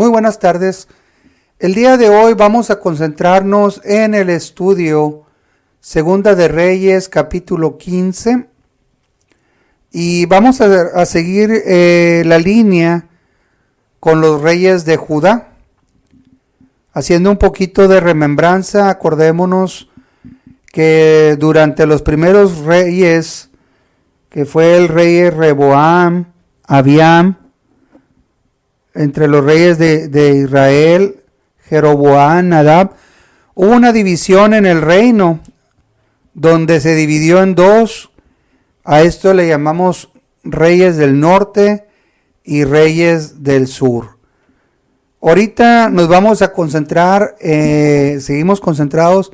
Muy buenas tardes. El día de hoy vamos a concentrarnos en el estudio Segunda de Reyes, capítulo 15. Y vamos a seguir la línea con los reyes de Judá. Haciendo un poquito de remembranza, acordémonos que durante los primeros reyes, que fue el rey Rehoboam, Abiam, entre los reyes de Israel, Jeroboam, Nadab, hubo una división en el reino, donde se dividió en dos. A esto le llamamos reyes del norte y reyes del sur. Ahorita nos vamos a concentrar, seguimos concentrados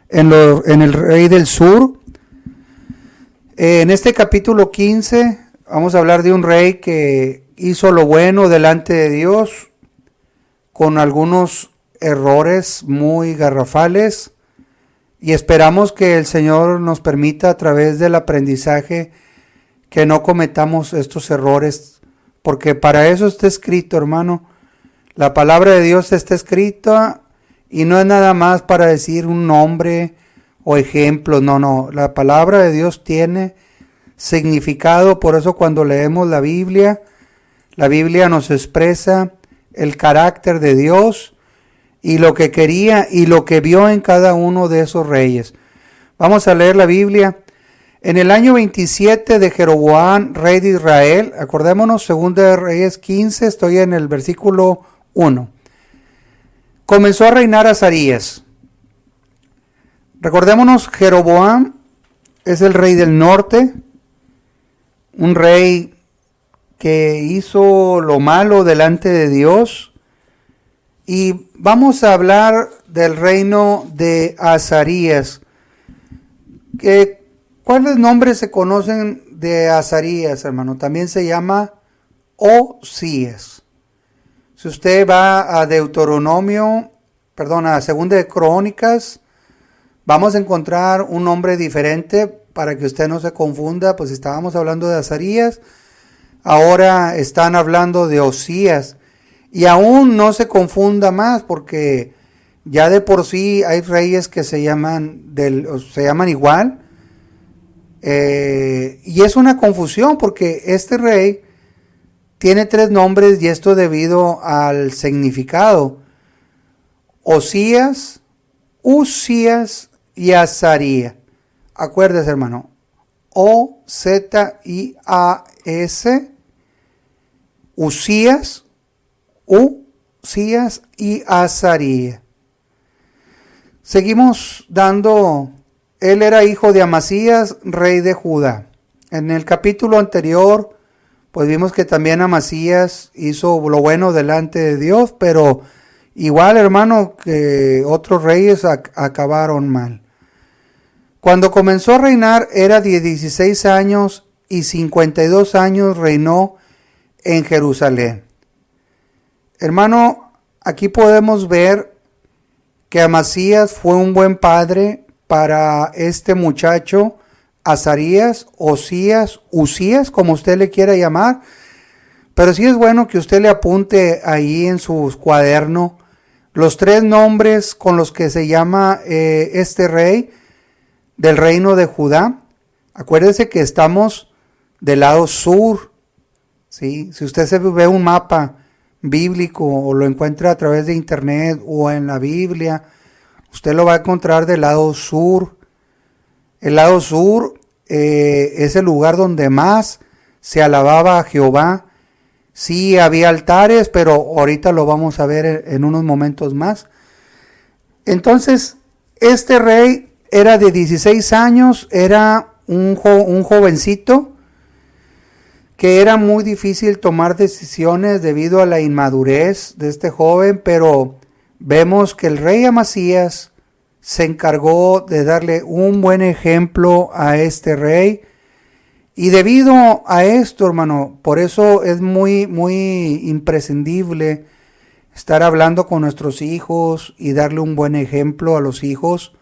en el rey del sur. En este capítulo 15 vamos a hablar de un rey que hizo lo bueno delante de Dios, con algunos errores muy garrafales, y esperamos que el Señor nos permita a través del aprendizaje que no cometamos estos errores, porque para eso está escrito, hermano. La palabra de Dios está escrita y no es nada más para decir un nombre o ejemplo, no, la palabra de Dios tiene significado. Por eso cuando leemos la Biblia nos expresa el carácter de Dios y lo que quería y lo que vio en cada uno de esos reyes. Vamos a leer la Biblia. En el año 27 de Jeroboam, rey de Israel, acordémonos, Segunda de Reyes 15, estoy en el versículo 1. Comenzó a reinar Azarías. Recordémonos, Jeroboam es el rey del norte, un rey que hizo lo malo delante de Dios. Y vamos a hablar del reino de Azarías. ¿Cuáles nombres se conocen de Azarías, hermano? También se llama Osías. Si usted va a a Segunda de Crónicas, vamos a encontrar un nombre diferente para que usted no se confunda. Pues estábamos hablando de Azarías, ahora están hablando de Osías. Y aún no se confunda más, porque ya de por sí hay reyes que se llaman igual. Y es una confusión, porque este rey tiene tres nombres, y esto debido al significado: Osías, Uzías y Azarías. Acuérdese, hermano, O-Z-I-A-S, Uzías y Azarías. Seguimos dando. Él era hijo de Amasías, rey de Judá. En el capítulo anterior, pues vimos que también Amasías hizo lo bueno delante de Dios, pero igual, hermano, que otros reyes acabaron mal. Cuando comenzó a reinar era de 16 años y 52 años reinó en Jerusalén. Hermano, aquí podemos ver que Amasías fue un buen padre para este muchacho, Azarías, Osías, Uzías, como usted le quiera llamar. Pero sí es bueno que usted le apunte ahí en su cuaderno los tres nombres con los que se llama este rey del reino de Judá. Acuérdese que estamos del lado sur, ¿sí? Si usted se ve un mapa bíblico o lo encuentra a través de internet o en la Biblia, usted lo va a encontrar del lado sur. El lado sur es el lugar donde más se alababa a Jehová. Sí había altares, pero ahorita lo vamos a ver en unos momentos más. Entonces, este rey era de 16 años, era un jovencito, que era muy difícil tomar decisiones debido a la inmadurez de este joven, pero vemos que el rey Amasías se encargó de darle un buen ejemplo a este rey. Y debido a esto, hermano, por eso es muy, muy imprescindible estar hablando con nuestros hijos y darle un buen ejemplo a los hijos,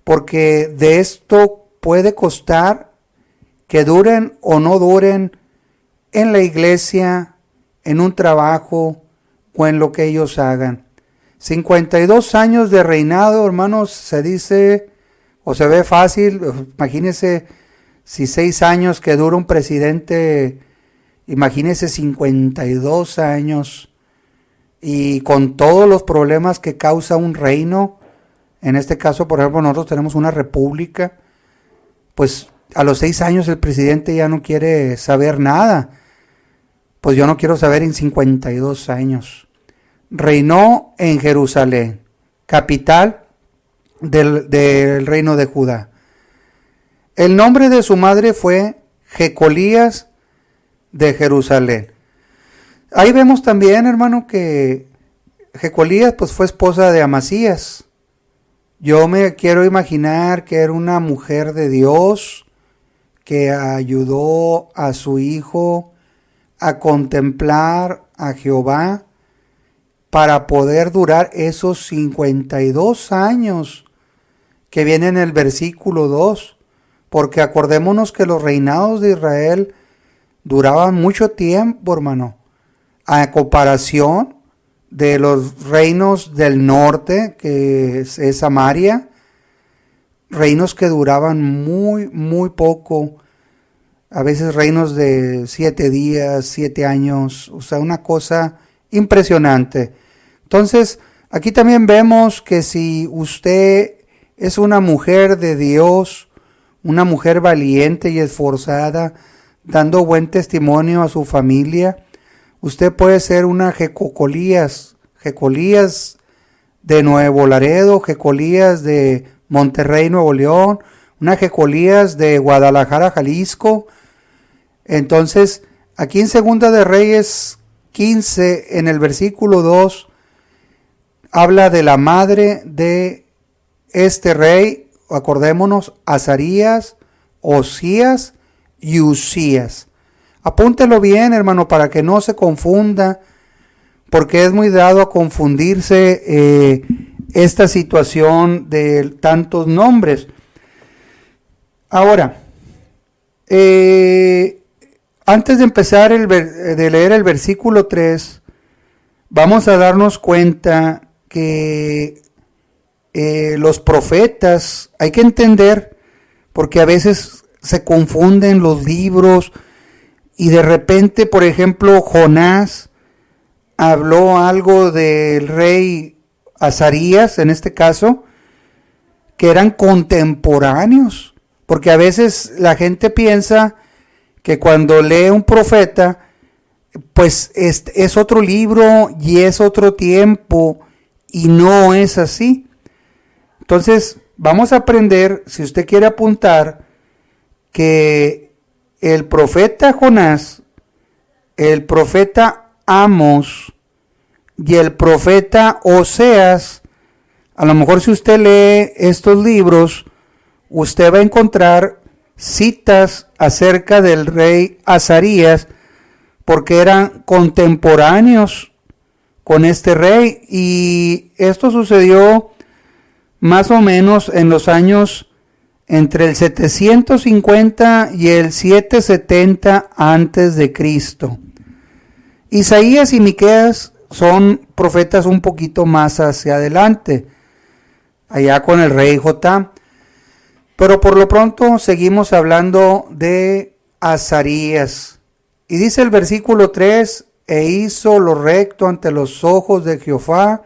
porque de esto puede costar que duren o no duren en la iglesia, en un trabajo, o en lo que ellos hagan. 52 años de reinado, hermanos, se dice, o se ve fácil. Imagínense si 6 años que dura un presidente, imagínense 52 años, y con todos los problemas que causa un reino. En este caso, por ejemplo, nosotros tenemos una república, pues a los 6 años el presidente ya no quiere saber nada. Pues yo no quiero saber en 52 años. Reinó en Jerusalén, capital del reino de Judá. El nombre de su madre fue Jecolías de Jerusalén. Ahí vemos también, hermano, que Jecolías pues fue esposa de Amasías. Yo me quiero imaginar que era una mujer de Dios que ayudó a su hijo a contemplar a Jehová para poder durar esos 52 años que viene en el versículo 2, porque acordémonos que los reinados de Israel duraban mucho tiempo, hermano, a comparación de los reinos del norte, que es Samaria, reinos que duraban muy poco, a veces reinos de 7 días, 7 años, o sea, una cosa impresionante. Entonces, aquí también vemos que si usted es una mujer de Dios, una mujer valiente y esforzada, dando buen testimonio a su familia, usted puede ser una Jecolías de Nuevo Laredo, Jecolías de Monterrey, Nuevo León, una Jecolías de Guadalajara, Jalisco. Entonces, aquí en Segunda de Reyes 15, en el versículo 2, habla de la madre de este rey, acordémonos, Azarías, Osías y Usías. Apúntelo bien, hermano, para que no se confunda, porque es muy dado a confundirse esta situación de tantos nombres. Ahora, antes de empezar de leer el versículo 3, vamos a darnos cuenta que los profetas, hay que entender, porque a veces se confunden los libros y de repente, por ejemplo, Jonás habló algo del rey Azarías, en este caso, que eran contemporáneos, porque a veces la gente piensa que cuando lee un profeta, pues es otro libro y es otro tiempo, y no es así. Entonces, vamos a aprender, si usted quiere apuntar, que el profeta Jonás, el profeta Amos y el profeta Oseas, a lo mejor si usted lee estos libros, usted va a encontrar citas acerca del rey Azarías, porque eran contemporáneos con este rey, y esto sucedió más o menos en los años entre el 750 y el 770 antes de Cristo. Isaías y Miqueas son profetas un poquito más hacia adelante, allá con el rey Jotam. Pero por lo pronto seguimos hablando de Azarías. Y dice el versículo 3, e hizo lo recto ante los ojos de Jehová,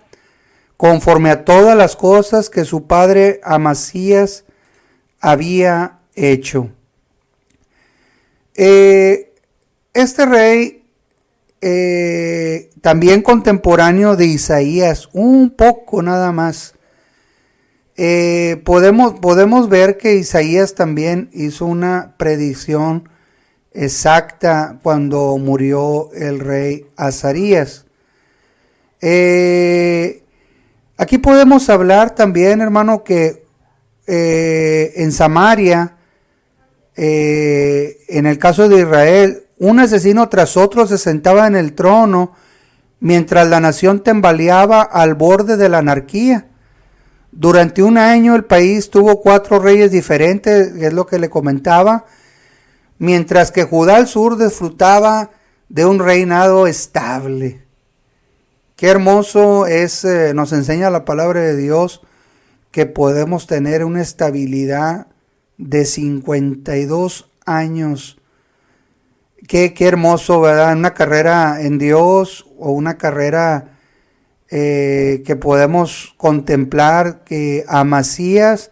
conforme a todas las cosas que su padre Amasías había hecho. Este rey, también contemporáneo de Isaías, un poco nada más, podemos ver que Isaías también hizo una predicción exacta cuando murió el rey Azarías. Aquí podemos hablar también, hermano, que en Samaria, en el caso de Israel, un asesino tras otro se sentaba en el trono mientras la nación tambaleaba al borde de la anarquía. Durante un año el país tuvo 4 reyes diferentes, es lo que le comentaba, mientras que Judá al sur disfrutaba de un reinado estable. Qué hermoso es, nos enseña la palabra de Dios que podemos tener una estabilidad de 52 años. Qué hermoso, ¿verdad? Una carrera en Dios o una carrera que podemos contemplar que Amasías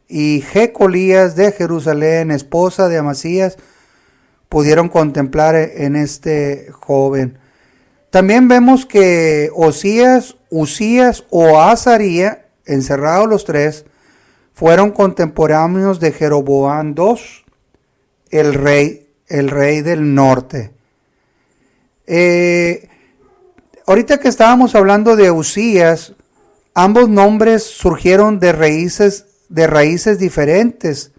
y Jecolías de Jerusalén, esposa de Amasías, pudieron contemplar en este joven. También vemos que Osías, Usías o Azarías, encerrados los tres, fueron contemporáneos de Jeroboam II, el rey del norte. Ahorita que estábamos hablando de Usías, ambos nombres surgieron de raíces diferentes,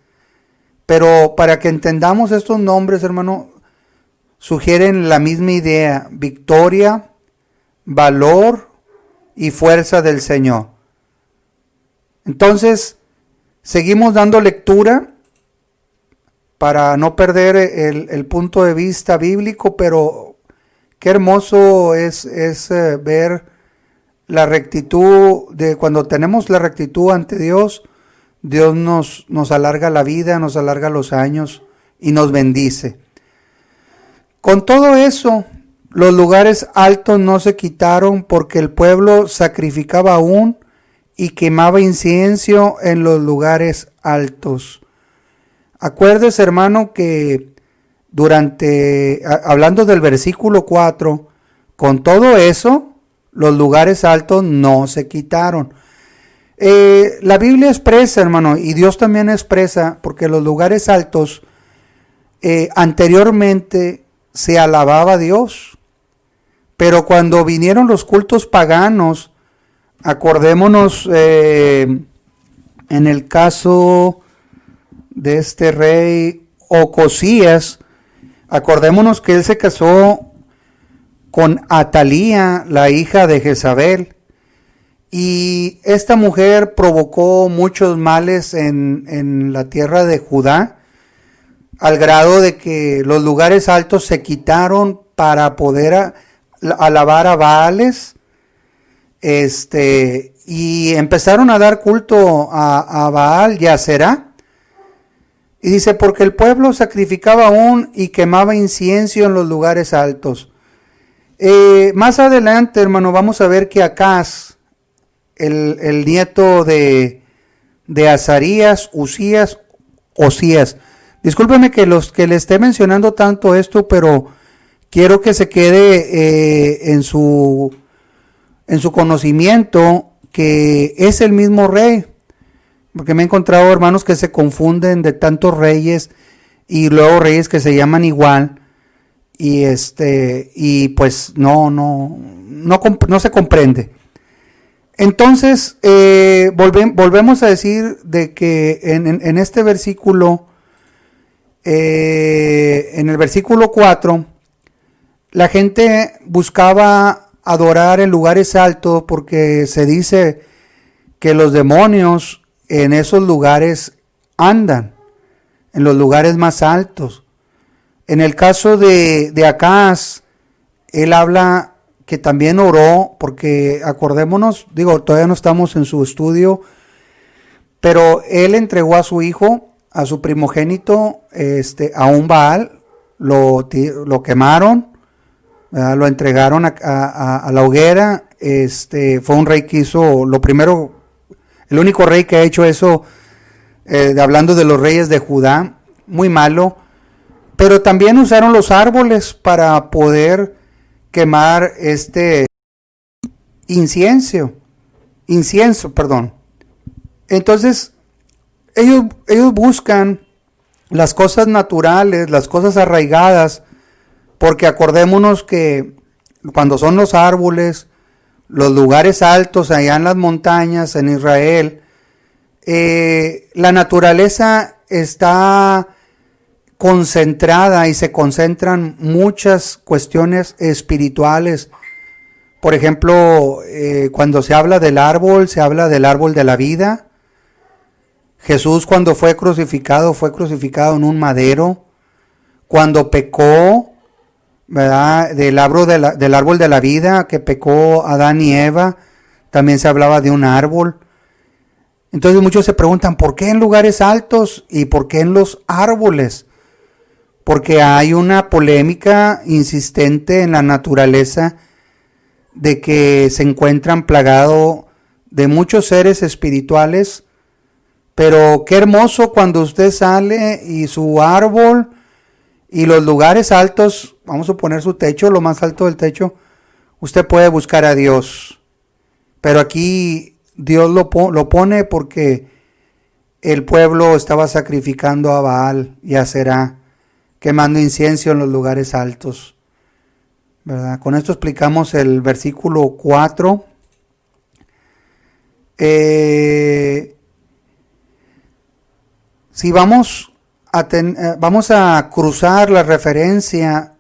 pero para que entendamos estos nombres, hermano, sugieren la misma idea: victoria, valor y fuerza del Señor. Entonces, seguimos dando lectura para no perder el punto de vista bíblico, pero qué hermoso es ver la rectitud de cuando tenemos la rectitud ante Dios. Dios nos alarga la vida, nos alarga los años y nos bendice. Con todo eso, los lugares altos no se quitaron porque el pueblo sacrificaba aún y quemaba incienso en los lugares altos. Acuérdese, hermano, que hablando del versículo 4, con todo eso, los lugares altos no se quitaron. La Biblia expresa, hermano, y Dios también expresa, porque los lugares altos anteriormente se alababa a Dios, pero cuando vinieron los cultos paganos, acordémonos en el caso de este rey Ocosías, acordémonos que él se casó con Atalía, la hija de Jezabel, y esta mujer provocó muchos males en la tierra de Judá, al grado de que los lugares altos se quitaron para poder alabar a Baales, y empezaron a dar culto a Baal y a Será. Y dice, porque el pueblo sacrificaba aún y quemaba incienso en los lugares altos. Más adelante, hermano, vamos a ver que Acaz, el nieto de Azarías, Osías. Discúlpeme que le esté mencionando tanto esto, pero quiero que se quede en su conocimiento que es el mismo rey, porque me he encontrado hermanos que se confunden de tantos reyes y luego reyes que se llaman igual, y pues no se comprende. Entonces, volvemos a decir de que en este versículo, en el versículo 4, la gente buscaba adorar en lugares altos porque se dice que los demonios en esos lugares andan, en los lugares más altos. En el caso de Acaz, él habla que también oró, porque acordémonos, todavía no estamos en su estudio, pero él entregó a su hijo, a su primogénito, a un Baal, lo quemaron, ¿verdad? Lo entregaron a la hoguera. Fue un rey que hizo lo primero, el único rey que ha hecho eso, hablando de los reyes de Judá, muy malo. Pero también usaron los árboles para poder quemar incienso. Entonces, ellos buscan las cosas naturales, las cosas arraigadas, porque acordémonos que cuando son los árboles, los lugares altos allá en las montañas, en Israel, la naturaleza está concentrada y se concentran muchas cuestiones espirituales. Por ejemplo, cuando se habla del árbol, se habla del árbol de la vida. Jesús, cuando fue crucificado en un madero. Cuando pecó, ¿verdad? Del árbol de la vida que pecó Adán y Eva, también se hablaba de un árbol. Entonces muchos se preguntan, ¿por qué en lugares altos y por qué en los árboles? Porque hay una polémica insistente en la naturaleza de que se encuentran plagados de muchos seres espirituales, pero qué hermoso cuando usted sale y su árbol y los lugares altos, vamos a poner su techo, lo más alto del techo, usted puede buscar a Dios. Pero aquí Dios lo pone porque el pueblo estaba sacrificando a Baal y a Será, quemando incienso en los lugares altos, ¿verdad? Con esto explicamos el versículo 4. Si vamos a cruzar la referencia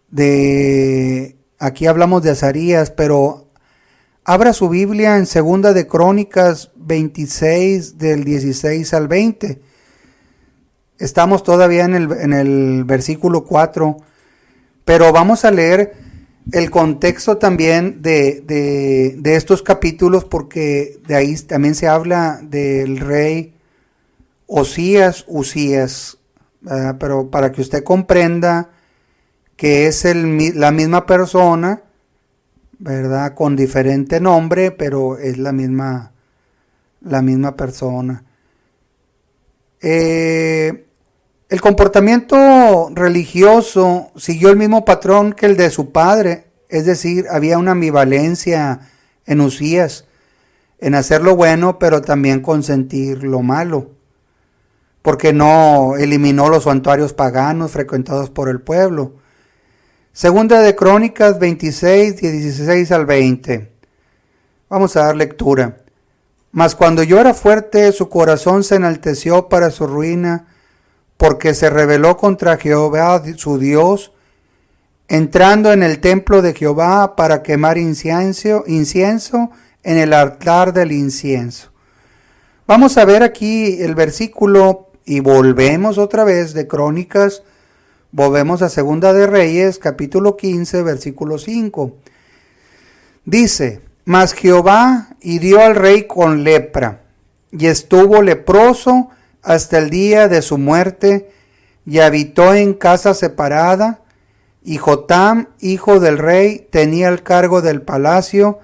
de, aquí hablamos de Azarías, pero abra su Biblia en 2 de Crónicas 26 del 16 al 20. Estamos todavía en el versículo 4, pero vamos a leer el contexto también de estos capítulos, porque de ahí también se habla del rey Usías, pero para que usted comprenda que es la misma persona, ¿verdad? Con diferente nombre, pero es la misma persona. El comportamiento religioso siguió el mismo patrón que el de su padre, es decir, había una ambivalencia en Usías, en hacer lo bueno, pero también consentir lo malo, porque no eliminó los santuarios paganos frecuentados por el pueblo. 2 de Crónicas 26, 16 al 20. Vamos a dar lectura. Mas cuando yo era fuerte, su corazón se enalteció para su ruina, porque se rebeló contra Jehová su Dios, entrando en el templo de Jehová para quemar incienso en el altar del incienso. Vamos a ver aquí el versículo y volvemos otra vez de Crónicas, volvemos a 2 de Reyes, capítulo 15, versículo 5. Dice, mas Jehová hirió al rey con lepra, y estuvo leproso hasta el día de su muerte, y habitó en casa separada, y Jotam, hijo del rey, tenía el cargo del palacio,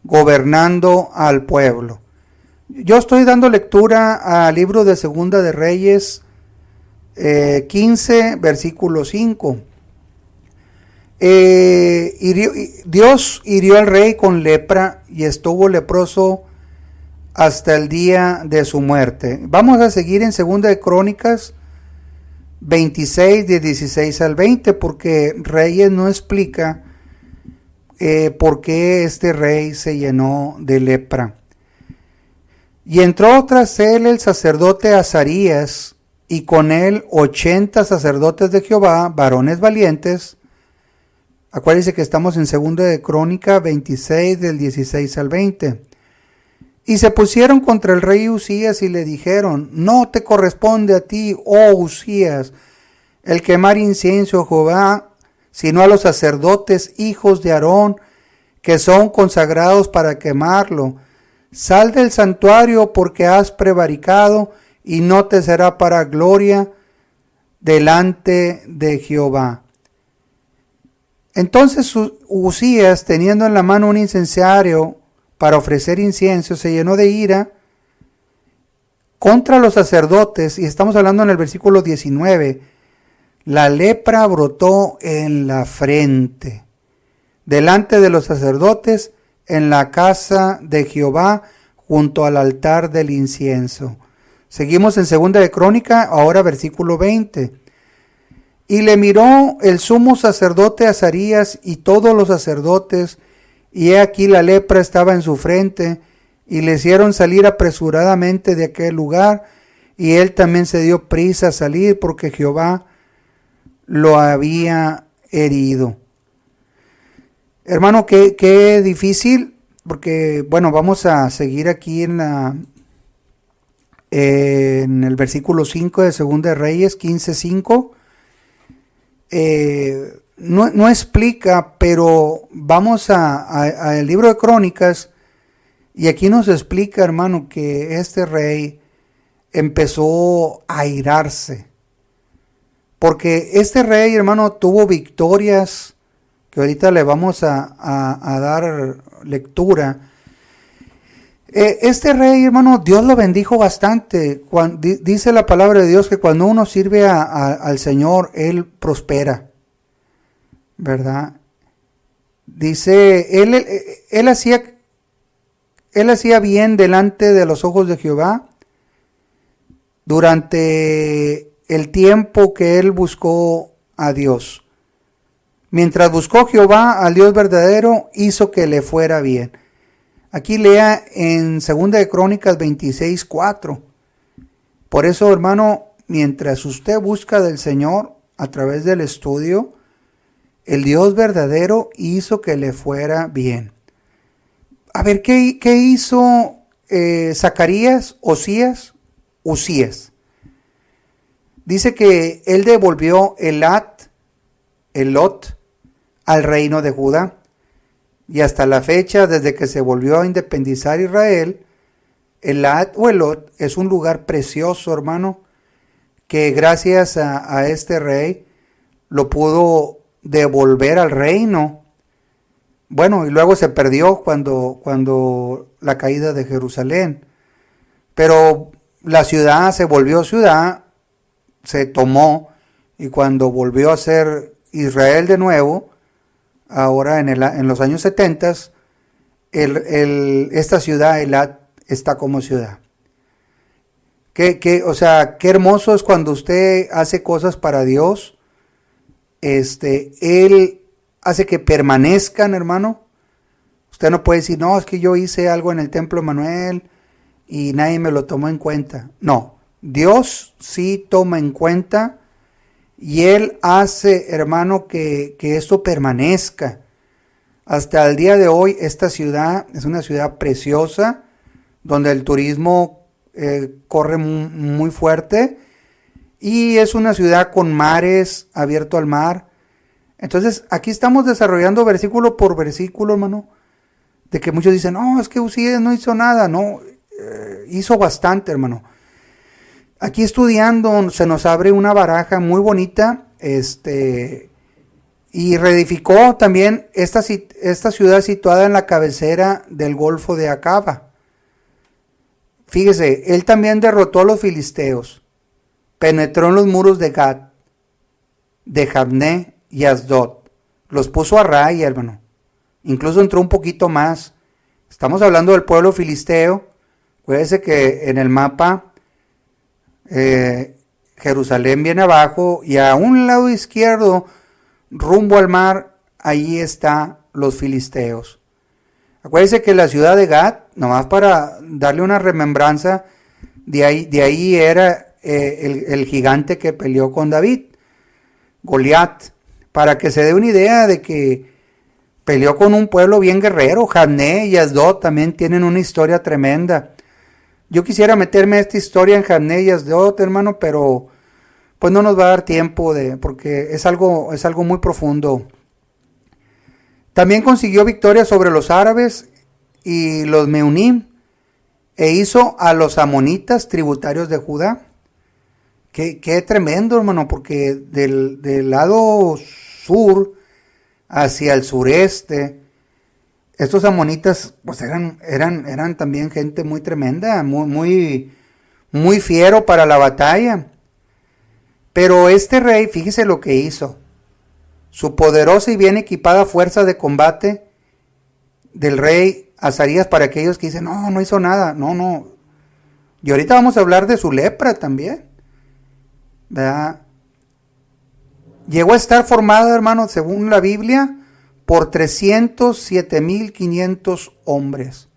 gobernando al pueblo. Yo estoy dando lectura al libro de 2 de Reyes 15, versículo 5. Dios hirió al rey con lepra y estuvo leproso hasta el día de su muerte. Vamos a seguir en 2 de Crónicas 26, de 16 al 20, porque Reyes no explica por qué este rey se llenó de lepra. Y entró tras él el sacerdote Azarías, y con él 80 sacerdotes de Jehová, varones valientes. Acuérdense que estamos en 2 de Crónica 26, del 16 al 20. Y se pusieron contra el rey Usías y le dijeron, no te corresponde a ti, oh Usías, el quemar incienso a Jehová, sino a los sacerdotes hijos de Aarón, que son consagrados para quemarlo. Sal del santuario, porque has prevaricado, y no te será para gloria delante de Jehová. Entonces Usías, teniendo en la mano un incensario para ofrecer incienso, se llenó de ira contra los sacerdotes, y estamos hablando en el versículo 19, la lepra brotó en la frente, delante de los sacerdotes, en la casa de Jehová, junto al altar del incienso. Seguimos en 2 de Crónica, ahora versículo 20. Y le miró el sumo sacerdote Azarías y todos los sacerdotes, y he aquí la lepra estaba en su frente, y le hicieron salir apresuradamente de aquel lugar, y él también se dio prisa a salir, porque Jehová lo había herido. Hermano, qué difícil, porque bueno, vamos a seguir aquí en el versículo 5 de 2 de Reyes 15:5. no explica, pero vamos al libro de Crónicas y aquí nos explica, hermano, que este rey empezó a airarse. Porque este rey, hermano, tuvo victorias que ahorita le vamos a dar lectura. Este rey, hermano, Dios lo bendijo bastante. Dice la palabra de Dios que cuando uno sirve al Señor, Él prospera, ¿verdad? Dice, él hacía bien delante de los ojos de Jehová durante el tiempo que él buscó a Dios. Mientras buscó Jehová al Dios verdadero, hizo que le fuera bien. Aquí lea en 2 de Crónicas 26:4. Por eso, hermano, mientras usted busca del Señor a través del estudio, el Dios verdadero hizo que le fuera bien. A ver, ¿qué hizo Zacarías, Usías? Dice que él devolvió Elot al reino de Judá. Y hasta la fecha, desde que se volvió a independizar Israel, Elot es un lugar precioso, hermano, que gracias a este rey lo pudo devolver al reino. Bueno, y luego se perdió cuando la caída de Jerusalén. Pero la ciudad se volvió ciudad, se tomó, y cuando volvió a ser Israel de nuevo, ahora en los años 70, esta ciudad, Elat, está como ciudad. O sea, qué hermoso es cuando usted hace cosas para Dios. Él hace que permanezcan, hermano. Usted no puede decir, no, es que yo hice algo en el templo de Manuel y nadie me lo tomó en cuenta. No, Dios sí toma en cuenta y Él hace, hermano, que esto permanezca. Hasta el día de hoy, esta ciudad es una ciudad preciosa, donde el turismo corre muy fuerte, y es una ciudad con mares, abierto al mar. Entonces, aquí estamos desarrollando versículo por versículo, hermano, de que muchos dicen, no, es que Usías no hizo nada. No, hizo bastante, hermano. Aquí estudiando se nos abre una baraja muy bonita, y reedificó también esta ciudad situada en la cabecera del Golfo de Acaba. Fíjese, él también derrotó a los filisteos, penetró en los muros de Gat, de Jabné y Asdod, los puso a raya, hermano. Incluso entró un poquito más. Estamos hablando del pueblo filisteo. Acuérdese que en el mapa Jerusalén viene abajo y a un lado izquierdo, rumbo al mar, ahí está los filisteos. Acuérdense que la ciudad de Gat, nomás para darle una remembranza, de ahí era el gigante que peleó con David, Goliat, para que se dé una idea de que peleó con un pueblo bien guerrero. Jabné y Asdod también tienen una historia tremenda. Yo quisiera meterme a esta historia en Jabné y Asdod, hermano, pero pues no nos va a dar tiempo porque es algo muy profundo. También consiguió victoria sobre los árabes y los Meunim, e hizo a los amonitas tributarios de Judá. Qué tremendo, hermano, porque del lado sur hacia el sureste, estos amonitas pues eran también gente muy tremenda, muy fiero para la batalla. Pero este rey, fíjese lo que hizo. Su poderosa y bien equipada fuerza de combate del rey Azarías, para aquellos que dicen, no hizo nada. No. Y ahorita vamos a hablar de su lepra también, ¿verdad? Llegó a estar formada, hermano, según la Biblia, por 307,500 hombres.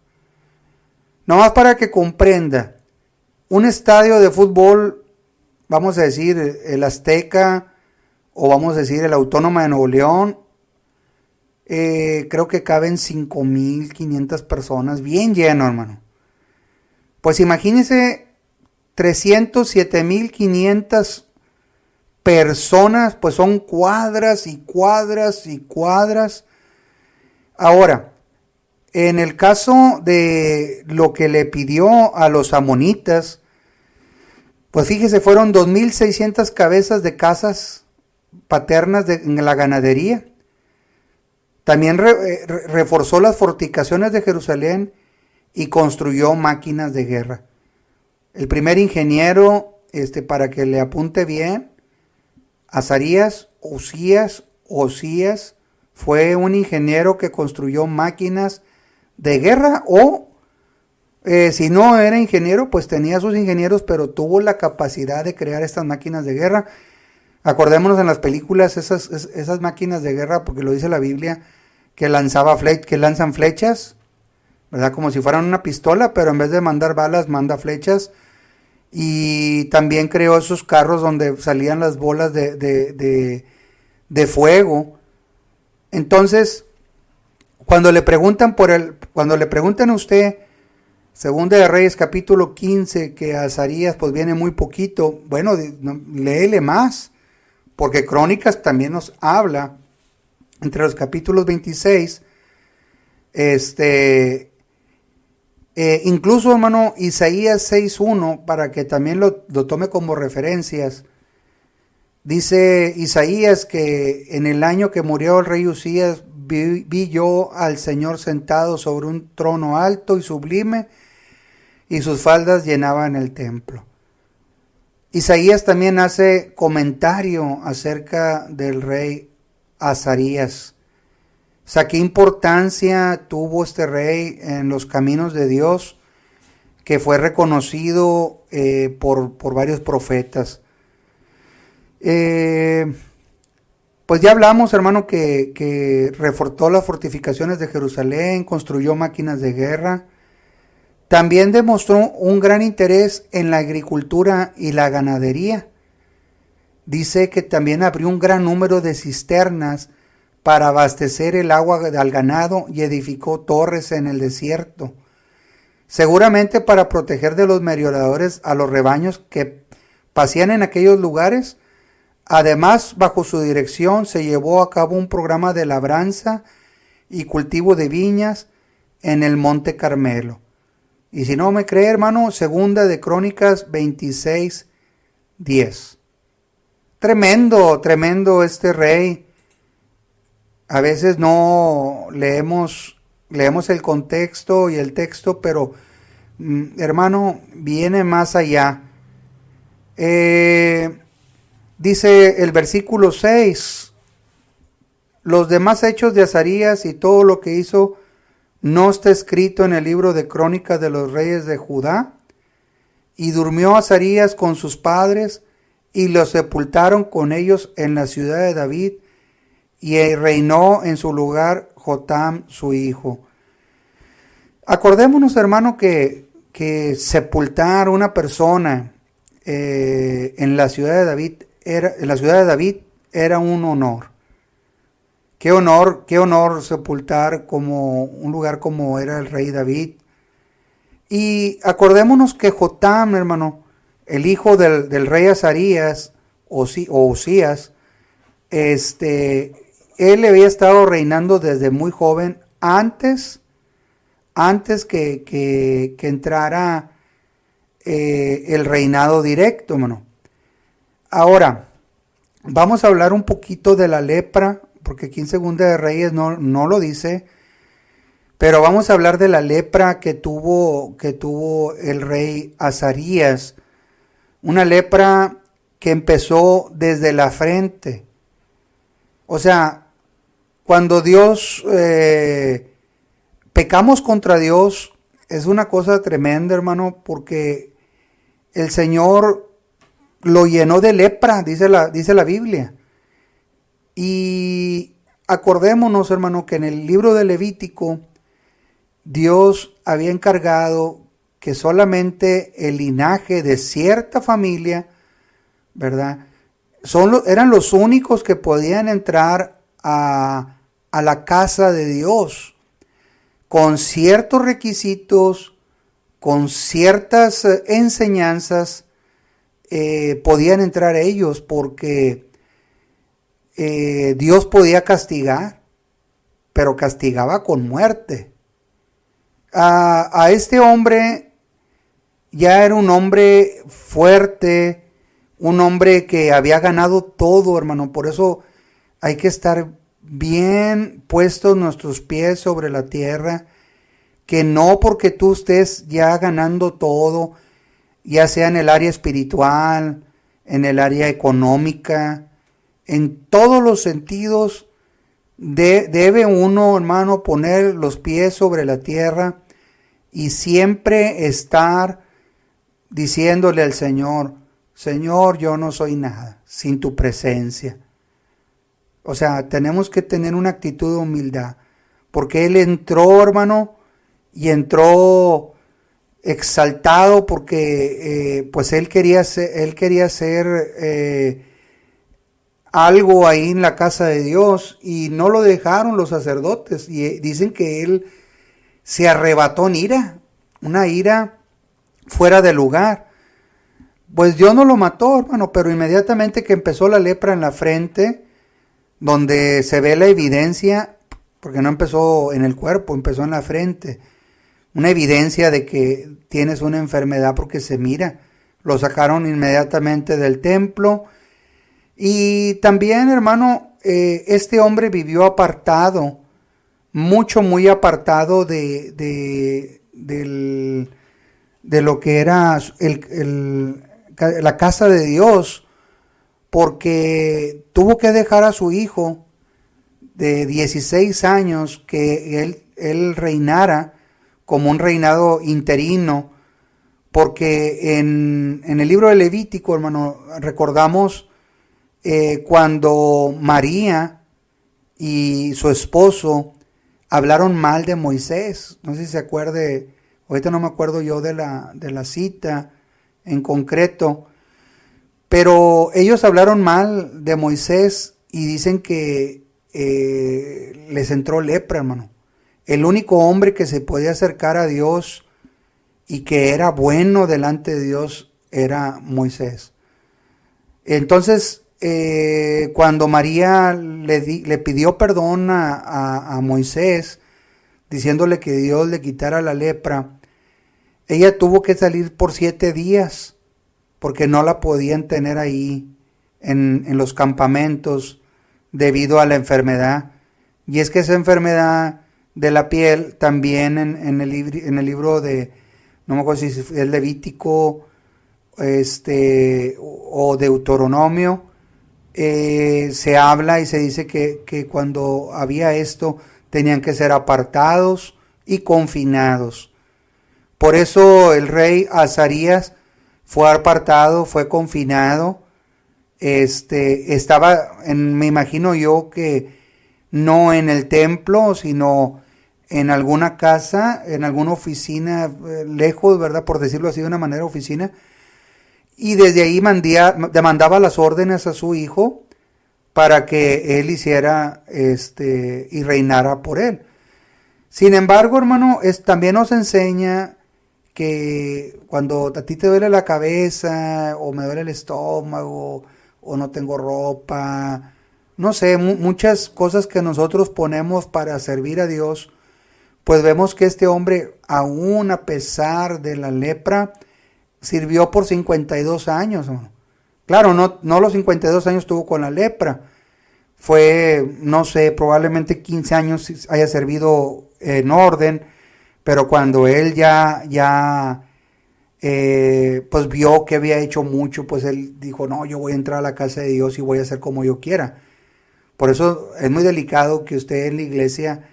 Nomás para que comprenda, un estadio de fútbol, vamos a decir el Azteca, o vamos a decir el Autónoma de Nuevo León, creo que caben 5,500 personas, bien lleno, hermano. Pues imagínense 307,500 personas, pues son cuadras y cuadras y cuadras. Ahora, en el caso de lo que le pidió a los amonitas, pues fíjese, fueron 2,600 cabezas de casas paternas en la ganadería. También reforzó las fortificaciones de Jerusalén y construyó máquinas de guerra. El primer ingeniero, para que le apunte bien, Azarías, Osías, fue un ingeniero que construyó máquinas de guerra, o si no era ingeniero, pues tenía sus ingenieros, pero tuvo la capacidad de crear estas máquinas de guerra. Acordémonos en las películas, esas máquinas de guerra, porque lo dice la Biblia, que lanzan flechas, ¿verdad? Como si fueran una pistola, pero en vez de mandar balas, manda flechas. Y también creó esos carros donde salían las bolas de fuego. Entonces, cuando le preguntan a usted, Segunda de Reyes capítulo 15, que Azarías pues viene muy poquito, bueno, léele más, porque Crónicas también nos habla, entre los capítulos 26, incluso, hermano, Isaías 6:1, para que también lo tome como referencias. Dice Isaías que en el año que murió el rey Usías, vi yo al Señor sentado sobre un trono alto y sublime, y sus faldas llenaban el templo. Isaías también hace comentario acerca del rey Azarías. O sea, qué importancia tuvo este rey en los caminos de Dios, que fue reconocido por varios profetas. Pues ya hablamos, hermano, que reforzó las fortificaciones de Jerusalén, construyó máquinas de guerra. También demostró un gran interés en la agricultura y la ganadería. Dice que también abrió un gran número de cisternas para abastecer el agua al ganado y edificó torres en el desierto, seguramente para proteger de los merodeadores a los rebaños que pasían en aquellos lugares. Además, bajo su dirección se llevó a cabo un programa de labranza y cultivo de viñas en el Monte Carmelo. Y si no me cree, hermano, Segunda de Crónicas 26:10. Tremendo este rey. A veces no leemos el contexto y el texto, pero hermano, viene más allá. Dice el versículo 6, los demás hechos de Azarías y todo lo que hizo no está escrito en el libro de Crónicas de los reyes de Judá. Y durmió Azarías con sus padres y los sepultaron con ellos en la ciudad de David, y reinó en su lugar Jotam su hijo. Acordémonos, hermano, que sepultar una persona en la ciudad de David era un honor. Qué honor sepultar como un lugar como era el rey David. Y acordémonos que Jotam, hermano, el hijo del rey Azarías o Usías, él había estado reinando desde muy joven, antes que entrara el reinado directo, hermano. Ahora, vamos a hablar un poquito de la lepra, porque aquí en Segunda de Reyes no lo dice, pero vamos a hablar de la lepra que tuvo el rey Azarías. Una lepra que empezó desde la frente. O sea, cuando pecamos contra Dios, es una cosa tremenda, hermano, porque el Señor lo llenó de lepra, dice la Biblia. Y acordémonos, hermano, que en el libro de Levítico, Dios había encargado que solamente el linaje de cierta familia, ¿verdad?, eran los únicos que podían entrar a la casa de Dios, con ciertos requisitos, con ciertas enseñanzas, podían entrar ellos, porque Dios podía castigar, pero castigaba con muerte. A este hombre ya era un hombre fuerte, un hombre que había ganado todo, hermano. Por eso hay que estar bien puestos nuestros pies sobre la tierra, que no porque tú estés ya ganando todo, ya sea en el área espiritual, en el área económica, en todos los sentidos, debe uno, hermano, poner los pies sobre la tierra y siempre estar diciéndole al Señor: Señor, yo no soy nada sin tu presencia. O sea, tenemos que tener una actitud de humildad, porque él entró, hermano, y entró exaltado porque pues él quería hacer algo ahí en la casa de Dios, y no lo dejaron los sacerdotes, y dicen que él se arrebató en ira, una ira fuera de lugar. Pues Dios no lo mató, hermano, pero inmediatamente que empezó la lepra en la frente, donde se ve la evidencia, porque no empezó en el cuerpo, empezó en la frente, una evidencia de que tienes una enfermedad porque se mira. Lo sacaron inmediatamente del templo. Y también, hermano, este hombre vivió apartado, muy apartado de lo que era la casa de Dios, porque tuvo que dejar a su hijo de 16 años que él reinara como un reinado interino, porque en el libro de Levítico, hermano, recordamos cuando María y su esposo hablaron mal de Moisés. No sé si se acuerde, ahorita no me acuerdo yo de la cita en concreto, pero ellos hablaron mal de Moisés y dicen que les entró lepra, hermano. El único hombre que se podía acercar a Dios y que era bueno delante de Dios era Moisés. Entonces, cuando María le pidió perdón a Moisés, diciéndole que Dios le quitara la lepra, ella tuvo que salir por 7 días, porque no la podían tener ahí en los campamentos debido a la enfermedad. Y es que esa enfermedad de la piel también en el libro de, no me acuerdo si es Levítico o Deuteronomio, se habla y se dice que cuando había esto tenían que ser apartados y confinados. Por eso el rey Azarías fue apartado, fue confinado. Estaba, me imagino yo que no en el templo, sino en alguna casa, en alguna oficina, lejos, ¿verdad? Por decirlo así de una manera, oficina. Y desde ahí demandaba las órdenes a su hijo para que él hiciera y reinara por él. Sin embargo, hermano, también nos enseña que cuando a ti te duele la cabeza, o me duele el estómago, o no tengo ropa, no sé, muchas cosas que nosotros ponemos para servir a Dios, pues vemos que este hombre, aún a pesar de la lepra, sirvió por 52 años. Claro, no los 52 años tuvo con la lepra. Fue, no sé, probablemente 15 años haya servido en orden, pero cuando él pues vio que había hecho mucho, pues él dijo: no, yo voy a entrar a la casa de Dios y voy a hacer como yo quiera. Por eso es muy delicado que usted en la iglesia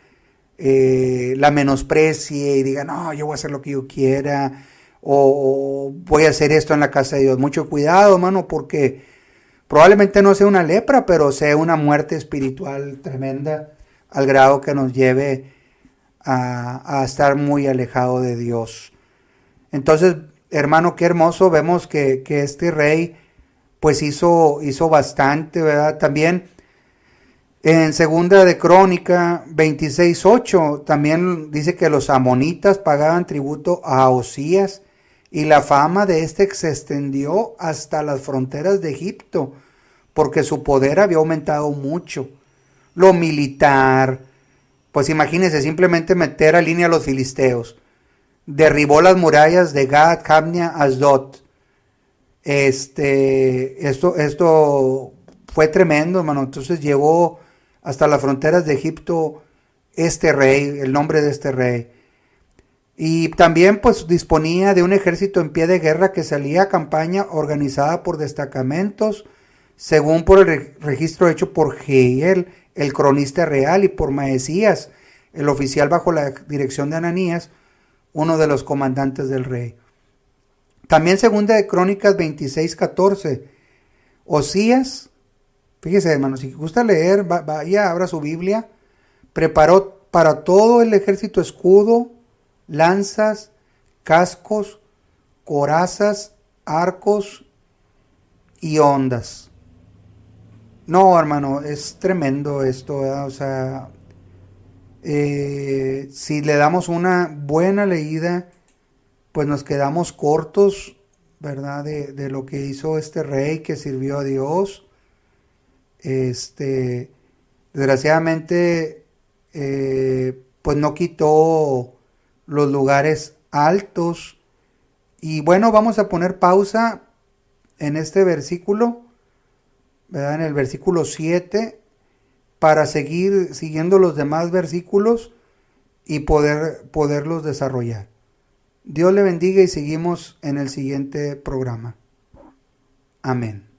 la menosprecie y diga: no, yo voy a hacer lo que yo quiera, o voy a hacer esto en la casa de Dios. Mucho cuidado, hermano, porque probablemente no sea una lepra, pero sea una muerte espiritual tremenda, al grado que nos lleve a estar muy alejado de Dios. Entonces, hermano, qué hermoso, vemos que este rey pues hizo bastante, ¿verdad? También en Segunda de Crónica 26:8 también dice que los amonitas pagaban tributo a Osías y la fama de este se extendió hasta las fronteras de Egipto, porque su poder había aumentado mucho. Lo militar, pues imagínense, simplemente meter a línea a los filisteos. Derribó las murallas de Gad, Jamnia, Asdod. Esto fue tremendo, hermano. Entonces llegó hasta las fronteras de Egipto este rey, el nombre de este rey. Y también pues disponía de un ejército en pie de guerra que salía a campaña organizada por destacamentos, según por el registro hecho por Jehiel, el cronista real, y por Maesías, el oficial bajo la dirección de Ananías, uno de los comandantes del rey. También segunda de Crónicas 26:14, Osías, fíjese hermano, si gusta leer, vaya, abra su Biblia, preparó para todo el ejército escudo, lanzas, cascos, corazas, arcos y ondas. No, hermano, es tremendo esto, ¿verdad? O sea, si le damos una buena leída, pues nos quedamos cortos, ¿verdad? De lo que hizo este rey que sirvió a Dios. Desgraciadamente, pues no quitó los lugares altos. Y bueno, vamos a poner pausa en este versículo, ¿verdad? En el versículo 7, para seguir siguiendo los demás versículos y poderlos desarrollar. Dios le bendiga y seguimos en el siguiente programa. Amén.